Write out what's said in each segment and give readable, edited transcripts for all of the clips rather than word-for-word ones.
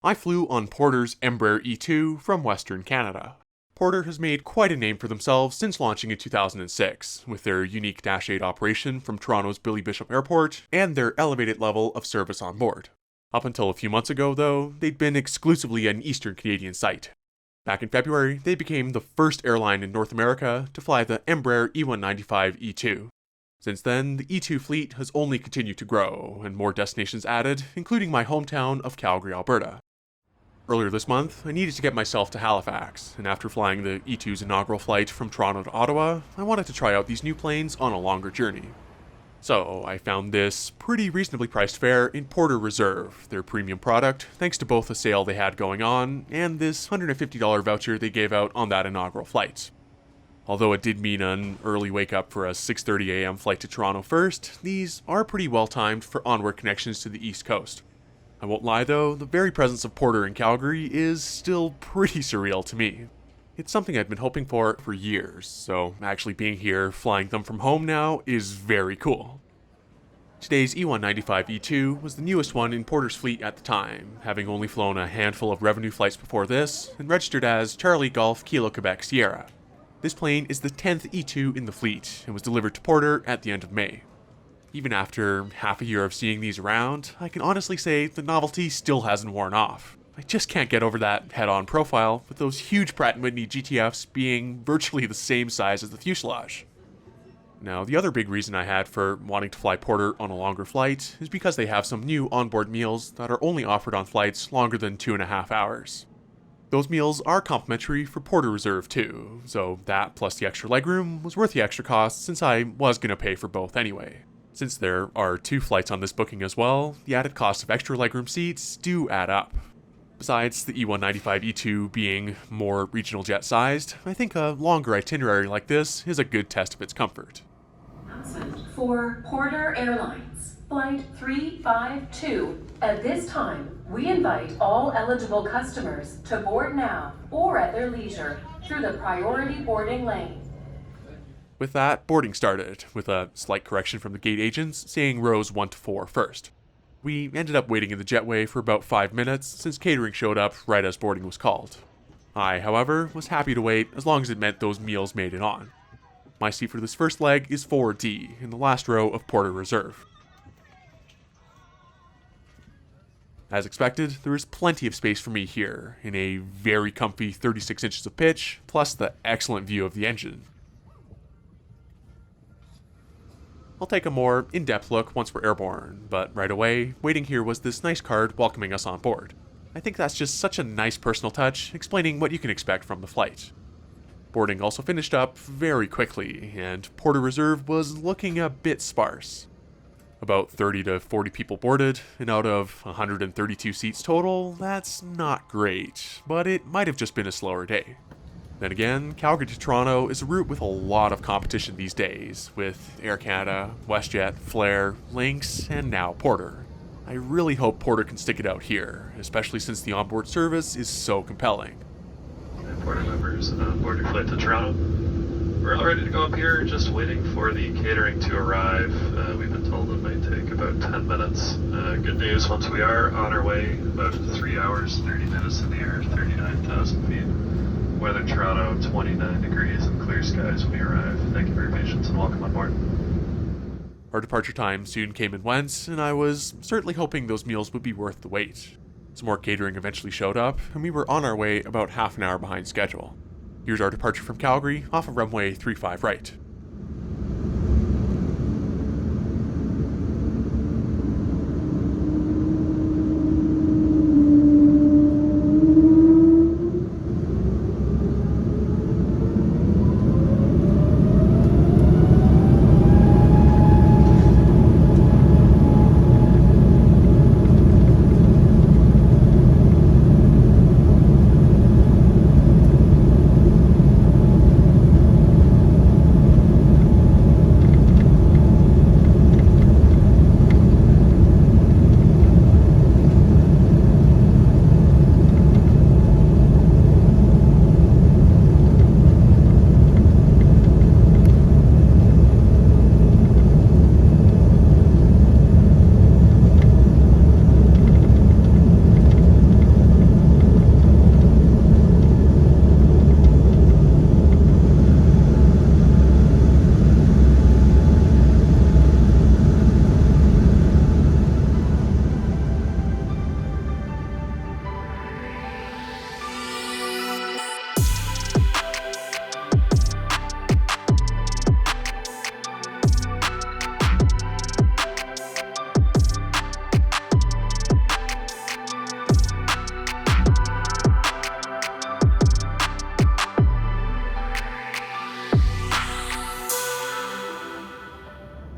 I flew on Porter's Embraer E2 from Western Canada. Porter has made quite a name for themselves since launching in 2006, with their unique Dash 8 operation from Toronto's Billy Bishop Airport and their elevated level of service on board. Up until a few months ago, though, they'd been exclusively an Eastern Canadian site. Back in February, they became the first airline in North America to fly the Embraer E195 E2. Since then, the E2 fleet has only continued to grow, and more destinations added, including my hometown of Calgary, Alberta. Earlier this month, I needed to get myself to Halifax, and after flying the E2's inaugural flight from Toronto to Ottawa, I wanted to try out these new planes on a longer journey. So, I found this pretty reasonably priced fare in Porter Reserve, their premium product, thanks to both a sale they had going on and this $150 voucher they gave out on that inaugural flight. Although it did mean an early wake up for a 6:30 a.m. flight to Toronto first, these are pretty well timed for onward connections to the East Coast. I won't lie though, the very presence of Porter in Calgary is still pretty surreal to me. It's something I'd been hoping for years, so actually being here, flying them from home now, is very cool. Today's E195 E2 was the newest one in Porter's fleet at the time, having only flown a handful of revenue flights before this, and registered as Charlie Golf Kilo Quebec Sierra. This plane is the 10th E2 in the fleet, and was delivered to Porter at the end of May. Even after half a year of seeing these around, I can honestly say the novelty still hasn't worn off. I just can't get over that head-on profile, with those huge Pratt & Whitney GTFs being virtually the same size as the fuselage. Now, the other big reason I had for wanting to fly Porter on a longer flight is because they have some new onboard meals that are only offered on flights longer than 2.5 hours. Those meals are complimentary for Porter Reserve too, so that plus the extra legroom was worth the extra cost since I was going to pay for both anyway. Since there are 2 flights on this booking as well, the added cost of extra legroom seats do add up. Besides the E195 E2 being more regional jet sized, I think a longer itinerary like this is a good test of its comfort. Announcement for Porter Airlines, Flight 352. At this time, we invite all eligible customers to board now or at their leisure through the priority boarding lane. With that, boarding started, with a slight correction from the gate agents saying rows 1 to 4 first. We ended up waiting in the jetway for about 5 minutes since catering showed up right as boarding was called. I, however, was happy to wait as long as it meant those meals made it on. My seat for this first leg is 4D, in the last row of Porter Reserve. As expected, there is plenty of space for me here, in a very comfy 36 inches of pitch, plus the excellent view of the engine. I'll take a more in-depth look once we're airborne, but right away, waiting here was this nice card welcoming us on board. I think that's just such a nice personal touch, explaining what you can expect from the flight. Boarding also finished up very quickly, and Porter Reserve was looking a bit sparse. About 30 to 40 people boarded, and out of 132 seats total, that's not great, but it might have just been a slower day. Then again, Calgary to Toronto is a route with a lot of competition these days, with Air Canada, WestJet, Flair, Lynx, and now Porter. I really hope Porter can stick it out here, especially since the onboard service is so compelling. Porter members, board your flight to Toronto. We're all ready to go up here, just waiting for the catering to arrive. We've been told it might take about 10 minutes. Good news, once we are on our way, about 3 hours, 30 minutes in the air, 39,000 feet. Weather Toronto, 29 degrees and clear skies when we arrive. Thank you for your patience and welcome on board. Our departure time soon came and went, and I was certainly hoping those meals would be worth the wait. Some more catering eventually showed up, and we were on our way about half an hour behind schedule. Here's our departure from Calgary off of runway 35 right.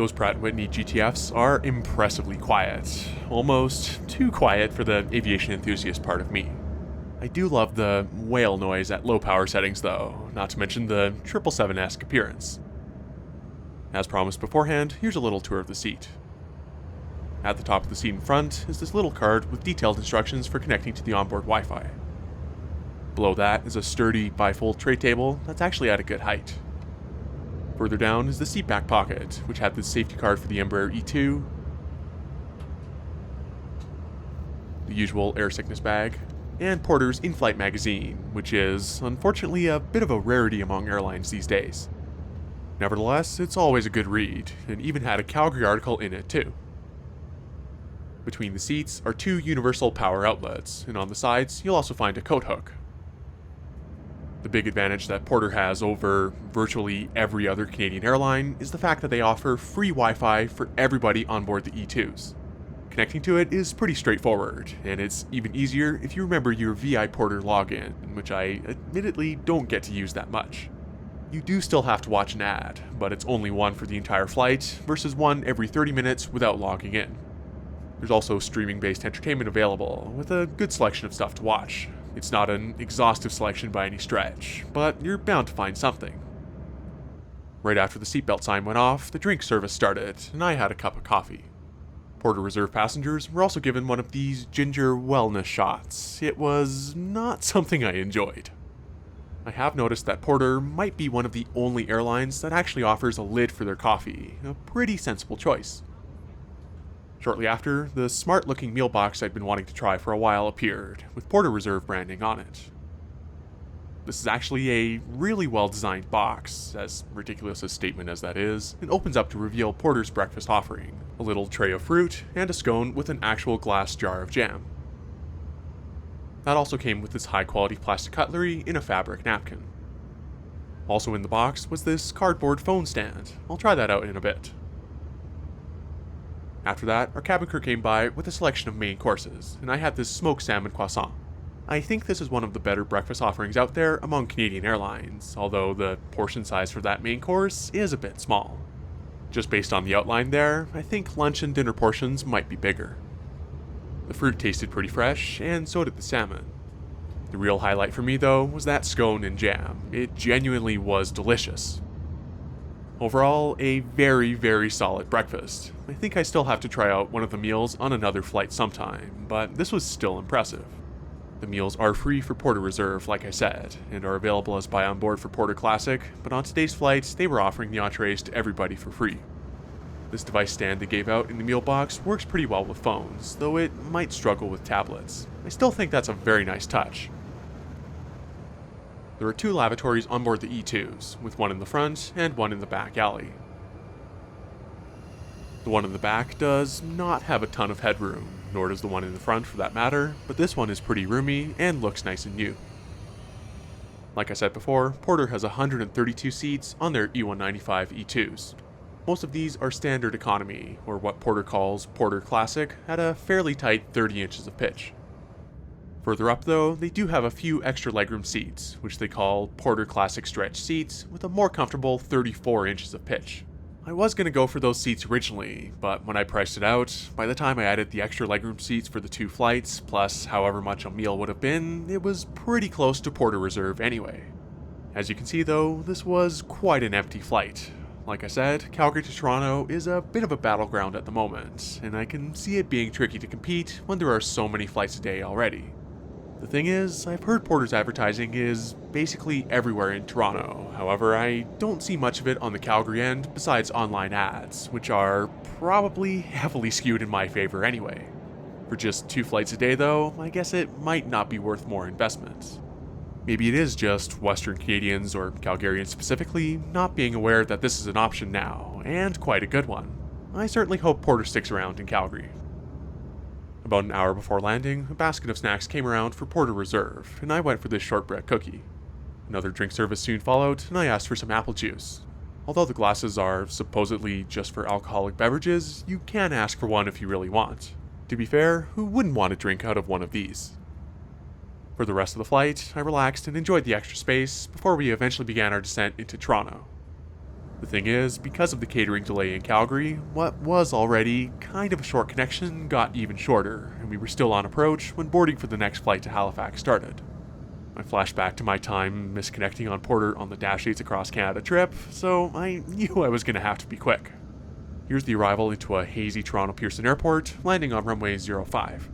Those Pratt & Whitney GTFs are impressively quiet, almost too quiet for the aviation enthusiast part of me. I do love the whale noise at low power settings though, not to mention the 777-esque appearance. As promised beforehand, here's a little tour of the seat. At the top of the seat in front is this little card with detailed instructions for connecting to the onboard Wi-Fi. Below that is a sturdy bifold tray table that's actually at a good height. Further down is the seat back pocket, which had the safety card for the Embraer E2, the usual air sickness bag, and Porter's in-flight magazine, which is, unfortunately, a bit of a rarity among airlines these days. Nevertheless, it's always a good read, and even had a Calgary article in it too. Between the seats are 2 universal power outlets, and on the sides you'll also find a coat hook. The big advantage that Porter has over virtually every other Canadian airline is the fact that they offer free Wi-Fi for everybody on board the E2s. Connecting to it is pretty straightforward, and it's even easier if you remember your VI Porter login, which I admittedly don't get to use that much. You do still have to watch an ad, but it's only one for the entire flight versus one every 30 minutes without logging in. There's also streaming-based entertainment available, with a good selection of stuff to watch. It's not an exhaustive selection by any stretch, but you're bound to find something. Right after the seatbelt sign went off, the drink service started, and I had a cup of coffee. Porter Reserve passengers were also given one of these ginger wellness shots. It was not something I enjoyed. I have noticed that Porter might be one of the only airlines that actually offers a lid for their coffee, a pretty sensible choice. Shortly after, the smart-looking meal box I'd been wanting to try for a while appeared, with Porter Reserve branding on it. This is actually a really well-designed box, as ridiculous a statement as that is, and opens up to reveal Porter's breakfast offering, a little tray of fruit, and a scone with an actual glass jar of jam. That also came with this high-quality plastic cutlery in a fabric napkin. Also in the box was this cardboard phone stand. I'll try that out in a bit. After that, our cabin crew came by with a selection of main courses, and I had this smoked salmon croissant. I think this is one of the better breakfast offerings out there among Canadian airlines, although the portion size for that main course is a bit small. Just based on the outline there, I think lunch and dinner portions might be bigger. The fruit tasted pretty fresh, and so did the salmon. The real highlight for me though was that scone and jam. It genuinely was delicious. Overall, a very, very solid breakfast. I think I still have to try out one of the meals on another flight sometime, but this was still impressive. The meals are free for Porter Reserve, like I said, and are available as buy on board for Porter Classic, but on today's flights, they were offering the entrees to everybody for free. This device stand they gave out in the meal box works pretty well with phones, though it might struggle with tablets. I still think that's a very nice touch. There are 2 lavatories on board the E2s, with one in the front and one in the back alley. The one in the back does not have a ton of headroom, nor does the one in the front for that matter, but this one is pretty roomy and looks nice and new. Like I said before, Porter has 132 seats on their E195 E2s. Most of these are standard economy, or what Porter calls Porter Classic, at a fairly tight 30 inches of pitch. Further up though, they do have a few extra legroom seats, which they call Porter Classic Stretch seats, with a more comfortable 34 inches of pitch. I was going to go for those seats originally, but when I priced it out, by the time I added the extra legroom seats for the 2 flights, plus however much a meal would have been, it was pretty close to Porter Reserve anyway. As you can see though, this was quite an empty flight. Like I said, Calgary to Toronto is a bit of a battleground at the moment, and I can see it being tricky to compete when there are so many flights a day already. The thing is, I've heard Porter's advertising is basically everywhere in Toronto. However, I don't see much of it on the Calgary end besides online ads, which are probably heavily skewed in my favor anyway. For just 2 flights a day though, I guess it might not be worth more investment. Maybe it is just Western Canadians, or Calgarians specifically, not being aware that this is an option now, and quite a good one. I certainly hope Porter sticks around in Calgary. About an hour before landing, a basket of snacks came around for Porter Reserve, and I went for this shortbread cookie. Another drink service soon followed, and I asked for some apple juice. Although the glasses are supposedly just for alcoholic beverages, you can ask for one if you really want. To be fair, who wouldn't want a drink out of one of these? For the rest of the flight, I relaxed and enjoyed the extra space before we eventually began our descent into Toronto. The thing is, because of the catering delay in Calgary, what was already kind of a short connection got even shorter, and we were still on approach when boarding for the next flight to Halifax started. I flashed back to my time misconnecting on Porter on the Dash 8s across Canada trip, so I knew I was going to have to be quick. Here's the arrival into a hazy Toronto Pearson Airport, landing on runway 05.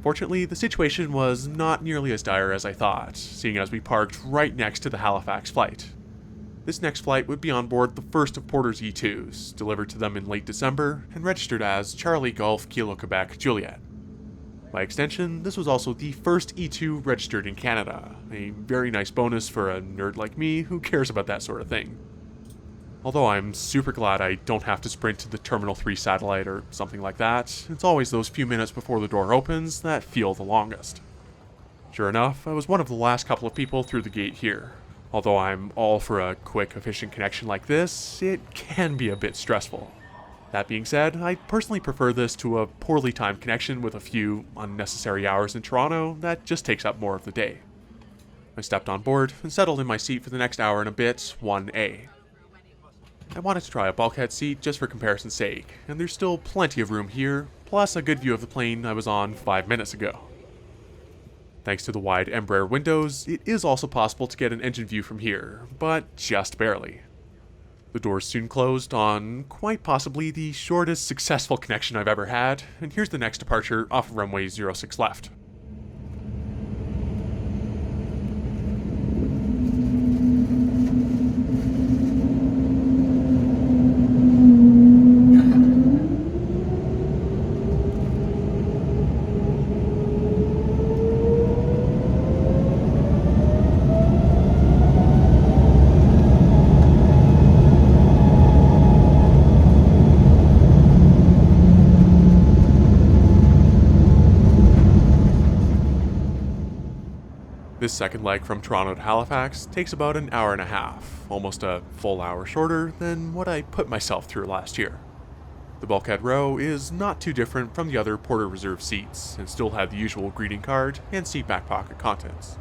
Fortunately, the situation was not nearly as dire as I thought, seeing as we parked right next to the Halifax flight. This next flight would be on board the first of Porter's E2s, delivered to them in late December and registered as Charlie Golf Kilo Quebec Juliet. By extension, this was also the first E2 registered in Canada, a very nice bonus for a nerd like me who cares about that sort of thing. Although I'm super glad I don't have to sprint to the Terminal 3 satellite or something like that, it's always those few minutes before the door opens that feel the longest. Sure enough, I was one of the last couple of people through the gate here. Although I'm all for a quick, efficient connection like this, it can be a bit stressful. That being said, I personally prefer this to a poorly timed connection with a few unnecessary hours in Toronto that just takes up more of the day. I stepped on board and settled in my seat for the next hour and a bit, 1A. I wanted to try a bulkhead seat just for comparison's sake, and there's still plenty of room here, plus a good view of the plane I was on 5 minutes ago. Thanks to the wide Embraer windows, it is also possible to get an engine view from here, but just barely. The doors soon closed on quite possibly the shortest successful connection I've ever had, and here's the next departure off of runway 06 left. This second leg from Toronto to Halifax takes about an hour and a half, almost a full hour shorter than what I put myself through last year. The bulkhead row is not too different from the other Porter Reserve seats, and still had the usual greeting card and seat back pocket contents.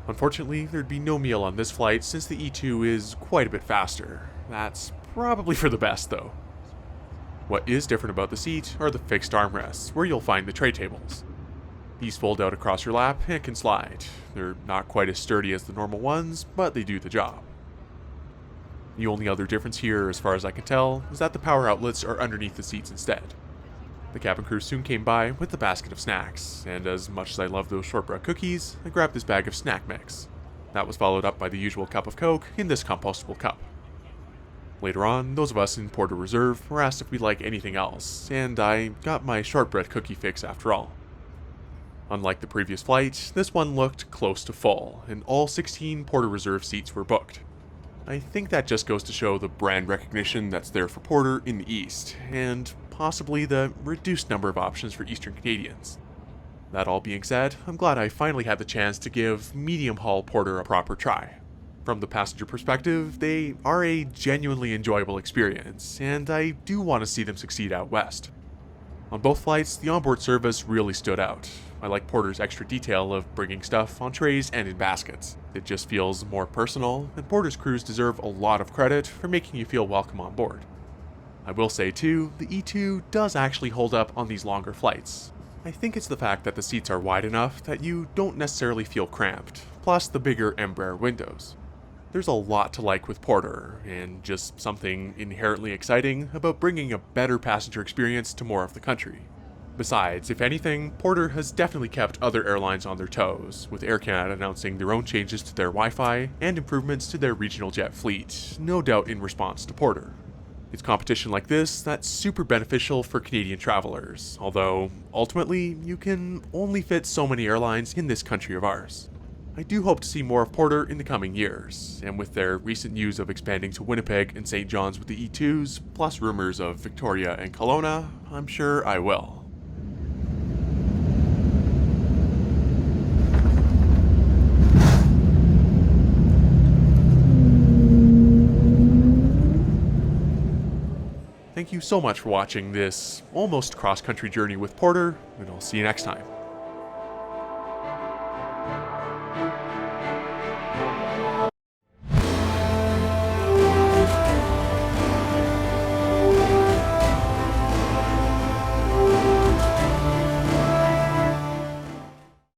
Unfortunately, there'd be no meal on this flight since the E2 is quite a bit faster. That's probably for the best though. What is different about the seat are the fixed armrests, where you'll find the tray tables. These fold out across your lap and can slide. They're not quite as sturdy as the normal ones, but they do the job. The only other difference here, as far as I can tell, is that the power outlets are underneath the seats instead. The cabin crew soon came by with a basket of snacks, and as much as I love those shortbread cookies, I grabbed this bag of snack mix. That was followed up by the usual cup of Coke in this compostable cup. Later on, those of us in Porter Reserve were asked if we'd like anything else, and I got my shortbread cookie fix after all. Unlike the previous flight, this one looked close to full, and all 16 Porter Reserve seats were booked. I think that just goes to show the brand recognition that's there for Porter in the East, and possibly the reduced number of options for Eastern Canadians. That all being said, I'm glad I finally had the chance to give medium hull Porter a proper try. From the passenger perspective, they are a genuinely enjoyable experience, and I do want to see them succeed out west. On both flights, the onboard service really stood out. I like Porter's extra detail of bringing stuff on trays and in baskets. It just feels more personal, and Porter's crews deserve a lot of credit for making you feel welcome on board. I will say too, the E2 does actually hold up on these longer flights. I think it's the fact that the seats are wide enough that you don't necessarily feel cramped, plus the bigger Embraer windows. There's a lot to like with Porter, and just something inherently exciting about bringing a better passenger experience to more of the country. Besides, if anything, Porter has definitely kept other airlines on their toes, with Air Canada announcing their own changes to their Wi-Fi and improvements to their regional jet fleet, no doubt in response to Porter. It's competition like this that's super beneficial for Canadian travelers, although ultimately you can only fit so many airlines in this country of ours. I do hope to see more of Porter in the coming years, and with their recent news of expanding to Winnipeg and St. John's with the E2s, plus rumors of Victoria and Kelowna, I'm sure I will. Thank you so much for watching this almost cross-country journey with Porter, and I'll see you next time.